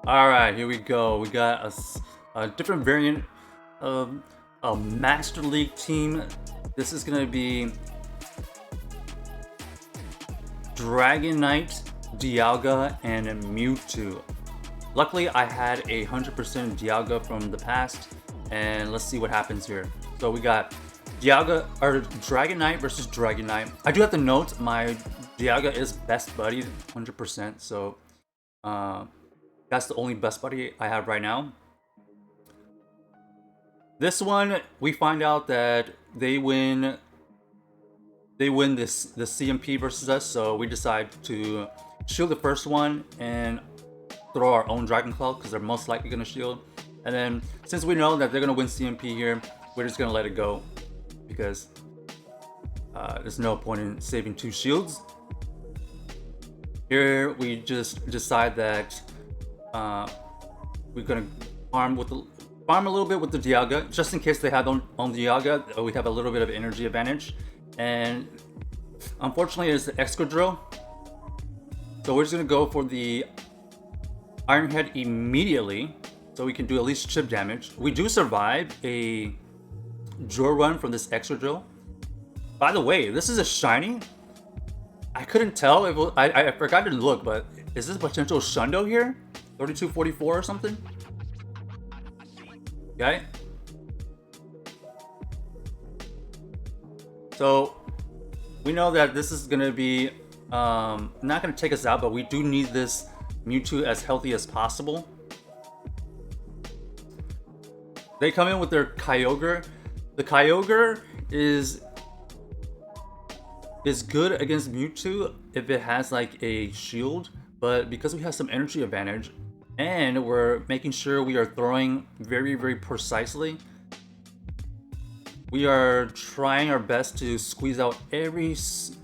Alright, here we go. We got a different variant of a Master League team. This is going to be Dragonite, Dialga, and Mewtwo. Luckily, I had 100% Dialga from the past, and let's see what happens here. So we got Dragonite versus Dragonite. I do have to note my Dialga is best buddied 100%, so that's the only best buddy I have right now. This one, we find out that they win this the CMP versus us, so we decide to shield the first one and throw our own Dragon Claw because they're most likely gonna shield. And then since we know that they're gonna win CMP here, we're just gonna let it go because there's no point in saving two shields. Here we just decide that we're gonna farm a little bit with the Dialga, just in case they have on Dialga. We have a little bit of energy advantage, and unfortunately, it's the Excadrill. So we're just gonna go for the Iron Head immediately, so we can do at least chip damage. We do survive a Draw Run from this Excadrill. By the way, this is a shiny. I couldn't tell if it, I forgot to look, but is this a potential Shundo here? 3244 or something? Okay. So we know that this is gonna be not gonna take us out, but we do need this Mewtwo as healthy as possible. They come in with their Kyogre. The Kyogre is good against Mewtwo if it has like a shield, but because we have some energy advantage and we're making sure we are throwing very, very precisely, we are trying our best to squeeze out every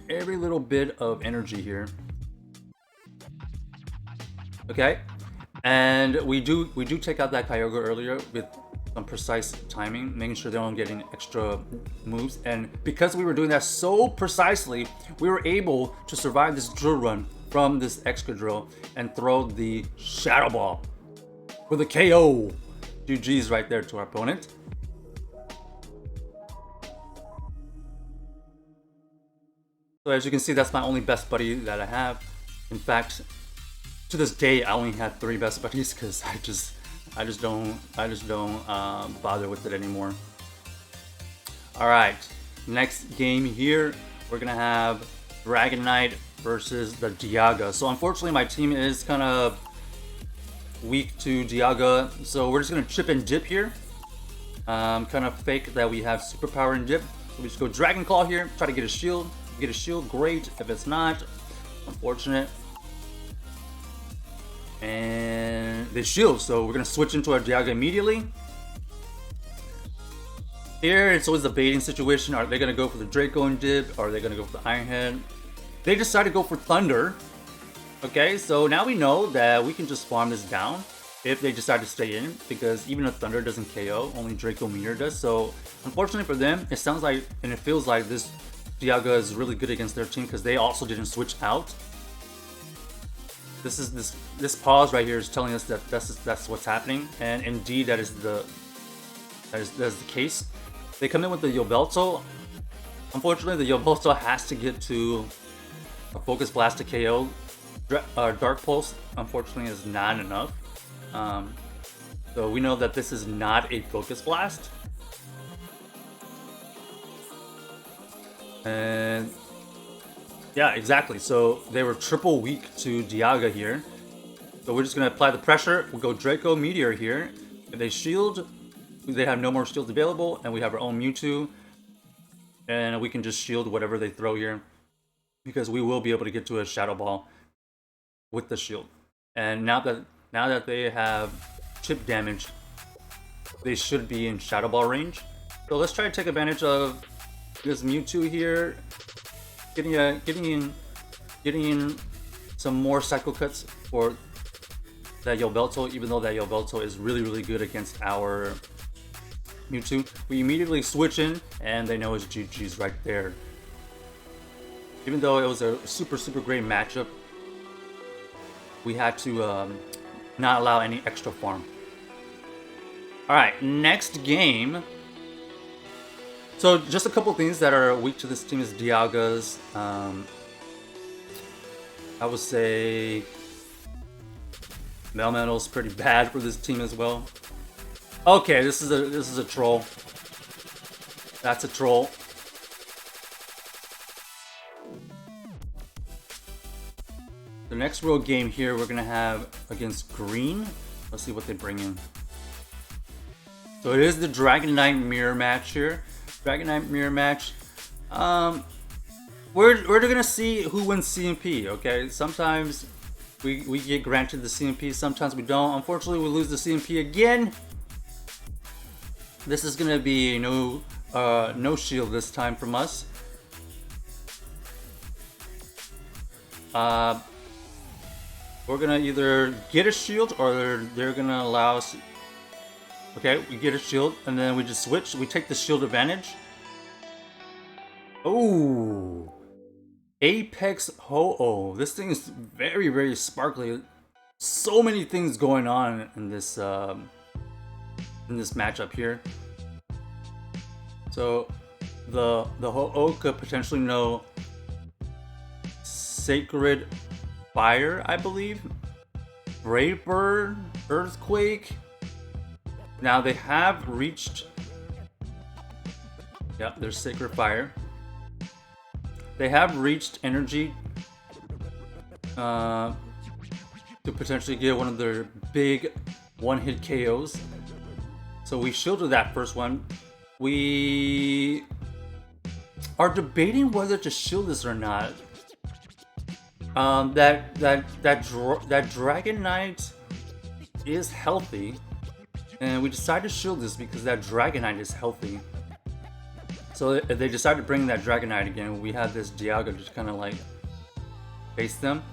little bit of energy here. Okay, and we do take out that Kyogre earlier with some precise timing, making sure they don't get any extra moves. And because we were doing that so precisely, we were able to survive this drill run from this Excadrill and throw the Shadow Ball for the KO. GG's right there to our opponent. So as you can see, that's my only best buddy that I have. In fact, to this day, I only had 3 best buddies because I just don't bother with it anymore. All right, next game here, we're gonna have Dragonite versus the Dialga. So unfortunately, my team is kind of weak to Dialga, so we're just gonna chip and dip here. Kind of fake that we have superpower and dip. So we just go Dragon Claw here, try to get a shield. Get a shield, great. If it's not, unfortunate. And they shield, so we're gonna switch into our Dialga immediately. Here, it's always a baiting situation. Are they gonna go for the Draco and dip? Or are they gonna go for the Iron Head? They decide to go for Thunder. Okay, so now we know that we can just farm this down if they decide to stay in, because even a Thunder doesn't KO, only Draco Meteor does. So unfortunately for them, it sounds like, and it feels like this Dialga is really good against their team because they also didn't switch out. This pause right here is telling us that that's what's happening, and indeed that is the case. They come in with the Yveltal. Unfortunately, the Yveltal has to get to a Focus Blast to KO. Dark Pulse, unfortunately, is not enough. So we know that this is not a Focus Blast. And yeah, exactly. So they were triple weak to Dialga here. So we're just gonna apply the pressure. We'll go Draco Meteor here. If they shield, they have no more shields available, and we have our own Mewtwo. And we can just shield whatever they throw here, because we will be able to get to a Shadow Ball with the shield. And now that they have chip damage, they should be in Shadow Ball range. So let's try to take advantage of this Mewtwo here, getting in some more cycle cuts for that Yveltal, even though that Yveltal is really, really good against our Mewtwo. We immediately switch in, and they know it's GG's right there. Even though it was a super, super great matchup, we had to not allow any extra farm. Alright, next game. So just a couple things that are weak to this team is Dialga's. I would say Melmetal's pretty bad for this team as well. Okay, this is a troll. That's a troll. The next real game here we're gonna have against Green. Let's see what they bring in. So it is the Dragonite mirror match here. Dragonite mirror match. We're gonna see who wins CMP. Okay, sometimes we get granted the CMP, sometimes we don't. Unfortunately, we lose the CMP again. This is gonna be no shield this time from us. We're gonna either get a shield or they're gonna allow us. Okay, we get a shield and then we just switch. We take the shield advantage. Oh, Apex Ho-Oh. This thing is very, very sparkly. So many things going on in this matchup here. So the Ho-Oh could potentially know Sacred Fire, I believe. Brave Bird, Earthquake. Now they have reached. Yep, there's Sacred Fire. They have reached energy to potentially get one of their big one-hit KOs. So we shielded that first one. We are debating whether to shield this or not. That Dragonite is healthy, and we decided to shield this because that Dragonite is healthy. So they decided to bring that Dragonite again. We had this Dialga just kind of like face them.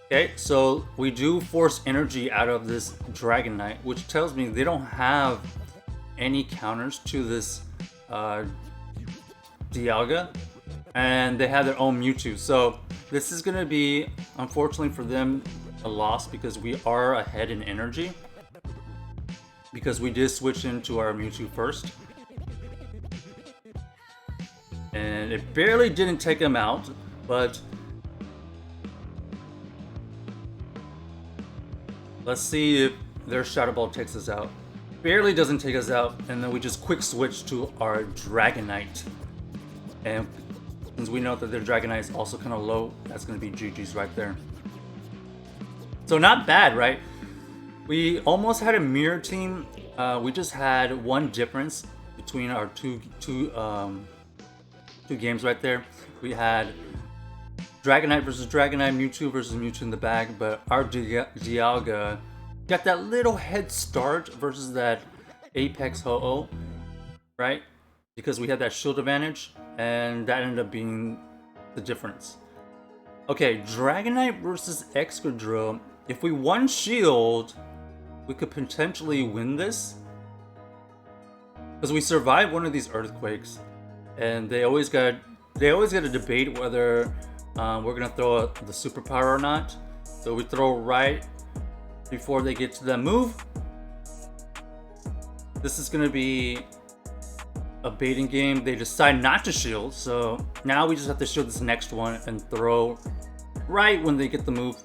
Okay, so we do force energy out of this Dragonite, which tells me they don't have any counters to this Dialga, and they have their own Mewtwo. So this is gonna be, unfortunately for them, a loss because we are ahead in energy because we did switch into our Mewtwo first. And it barely didn't take him out, but let's see if their Shadow Ball takes us out. Barely doesn't take us out, and then we just quick switch to our Dragonite. And since we know that their Dragonite is also kind of low, that's going to be GG's right there. So not bad, right? We almost had a mirror team. We just had one difference between our two games right there. We had Dragonite versus Dragonite, Mewtwo versus Mewtwo in the bag, but our Dialga got that little head start versus that Apex Ho-Oh, right? Because we had that shield advantage, and that ended up being the difference. Okay, Dragonite versus Excadrill. If we won shield, we could potentially win this. Because we survived one of these earthquakes. And they always got a debate whether we're gonna throw the superpower or not. So we throw right before they get to that move. This is gonna be a baiting game. They decide not to shield, so now we just have to shield this next one and throw right when they get the move.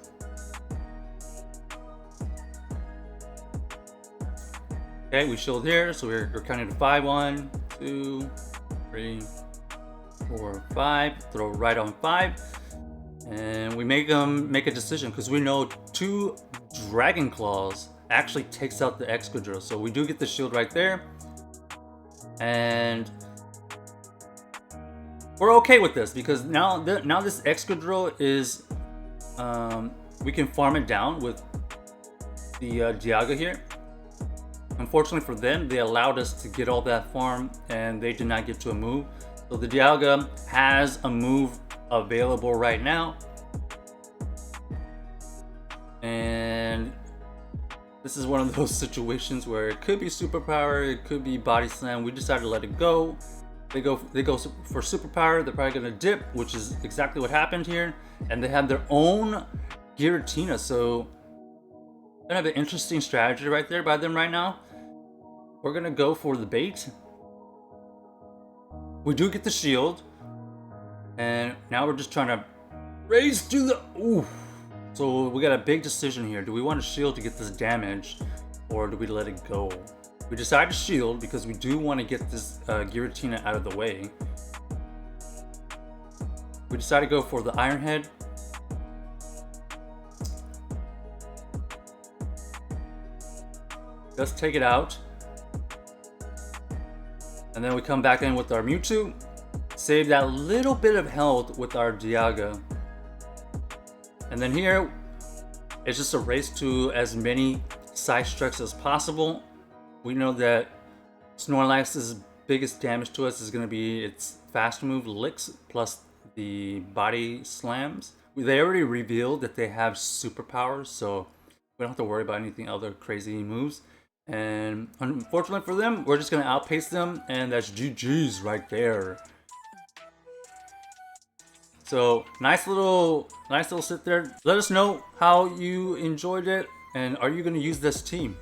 Okay, we shield here, so we're counting to 5. 1, 2, 3, 4, 5. Throw right on 5, and we make them make a decision because we know 2 Dragon Claws actually takes out the Excadrill. So we do get the shield right there, and we're okay with this because now this Excadrill is we can farm it down with the Dialga here. Unfortunately for them, they allowed us to get all that farm and they did not get to a move. So the Dialga has a move available right now. And this is one of those situations where it could be superpower, it could be body slam. We decided to let it go. They go for superpower. They're probably gonna dip, which is exactly what happened here. And they have their own Giratina. So Kind of an interesting strategy right there by them right now. We're gonna go for the bait. We do get the shield. And now we're just trying to raise to the... Ooh. So we got a big decision here. Do we want to shield to get this damage? Or do we let it go? We decide to shield because we do want to get this Giratina out of the way. We decide to go for the Iron Head. Let's take it out. And then we come back in with our Mewtwo. Save that little bit of health with our Dialga. And then here, it's just a race to as many side strikes as possible. We know that Snorlax's biggest damage to us is going to be its fast move Licks plus the body slams. They already revealed that they have superpowers, so we don't have to worry about anything other crazy moves. And unfortunately for them, we're just going to outpace them, and that's GG's right there. So nice little sit there. Let us know how you enjoyed it, and are you going to use this team?